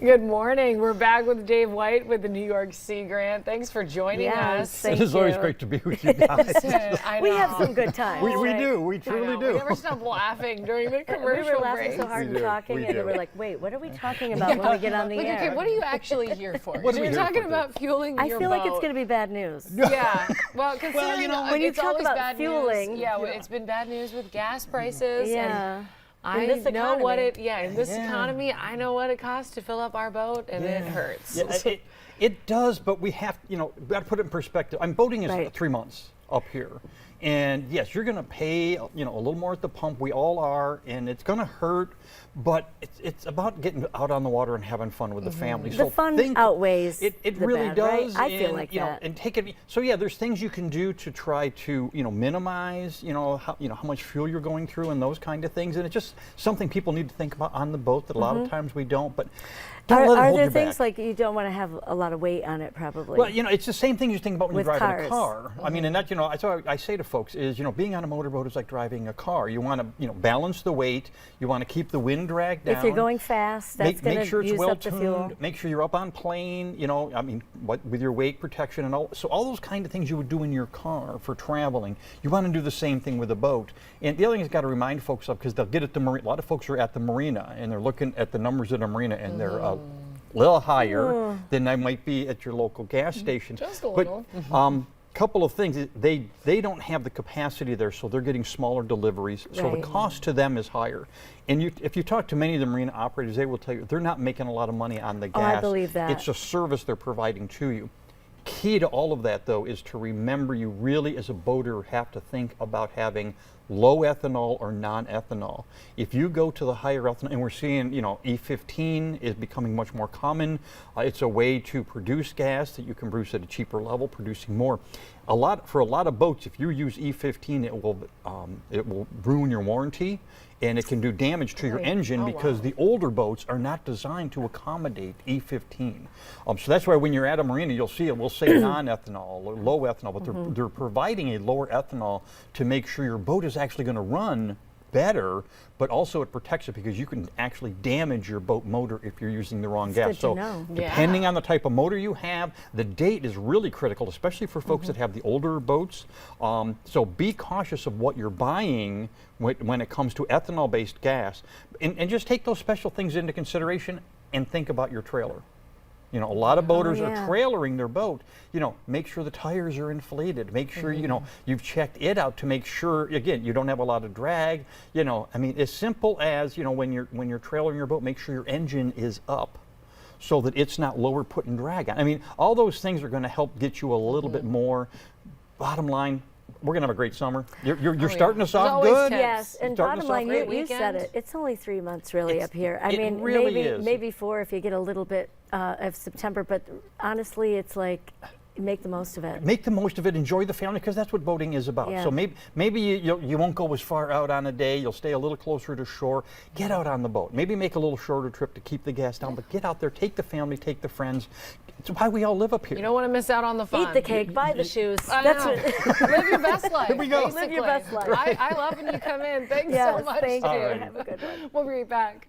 Good morning. We're back with Dave White with the New York Sea Grant. Thanks for joining us. It is always great to be with you guys. I know. We have some good times. we do. We truly do. We never stop laughing during the commercial We were laughing breaks. so hard and talking, and we were like, wait, what are we talking about when we get on the Like, air? okay, what are you actually here for? What are we You're here talking for, about fueling I your feel boat. like it's going to be bad news. Yeah. Well, considering you know, when you it's talk always about bad fueling, news. Yeah, it's been bad news with gas prices. Yeah. And I In this know what economy. in this economy, I know what it costs to fill up our boat, and it hurts. Yeah, it does, but we have, we got to put it in perspective. Boating is 3 months up here. And yes, you're going to pay, a little more at the pump. We all are, and it's going to hurt, but it's about getting out on the water and having fun with the family. The So fun outweighs it the really bad, does. right? I feel and, like you know, that. and take it. So yeah, there's things you can do to try to minimize how much fuel you're going through and those kind of things. And it's just something people need to think about on the boat that a lot of times we don't. But don't let it Are hold there you things back. like you don't want to have a lot of weight on it, probably? Well, it's the same thing you think about when With you're driving cars. a car. I mean, and that, so I say to folks is, being on a motorboat is like driving a car. You want to, balance the weight. You want to keep the wind drag down. If you're going fast, that's going make sure to it's use well up the fuel. tuned. Make sure you're up on plane. With your weight protection and all. So all those kind of things you would do in your car for traveling, you want to do the same thing with a boat. And the other thing is got to remind folks of, because they'll get at the marina. A lot of folks are at the marina and they're looking at the numbers at the marina, and they're a little higher than they might be at your local gas station. Just a little. Couple of things. They don't have the capacity there, so they're getting smaller deliveries. So the Right. cost to them is higher. And if you talk to many of the marina operators, they will tell you they're not making a lot of money on the gas. I believe that. It's a service they're providing to you. Key to all of that, though, is to remember you really, as a boater, have to think about having low ethanol or non-ethanol. If you go to the higher ethanol, and we're seeing, E-15 is becoming much more common. It's a way to produce gas that you can produce at a cheaper level, producing more. For a lot of boats, if you use E-15, it will ruin your warranty, and it can do damage to your engine because the older boats are not designed to accommodate E-15. So that's why when you're at a marina, you'll see it will say non-ethanol or low ethanol, but they're providing a lower ethanol to make sure your boat is actually going to run better, but also it protects it because you can actually damage your boat motor if you're using the wrong gas. good to So know. depending on the type of motor you have, the date is really critical, especially for folks that have the older boats. So be cautious of what you're buying when it comes to ethanol-based gas, and just take those special things into consideration and think about your trailer. A lot of boaters are trailering their boat. Make sure the tires are inflated. Make sure, you've checked it out to make sure, again, you don't have a lot of drag. As simple as, when you're trailering your boat, make sure your engine is up so that it's not lower putting drag on. All those things are going to help get you a little bit more. Bottom line, we're going to have a great summer. You're starting us off good. Yes, and Starting bottom us off line, great. you said it. It's only 3 months really up here. It really maybe is. maybe 4 if you get a little bit of September, but honestly, it's like make the most of it. Make the most of it. Enjoy the family, because that's what boating is about. Yeah. So maybe you won't go as far out on a day. You'll stay a little closer to shore. Get out on the boat. Maybe make a little shorter trip to keep the gas down, but get out there. Take the family. Take the friends. It's why we all live up here. You don't want to miss out on the fun. Eat the cake, buy the shoes. That's what, live your best life. Here we go. Basically. Live your best life. I love when you come in. Thanks Yes, so much, thank you. dude. Have a good one. We'll be right back.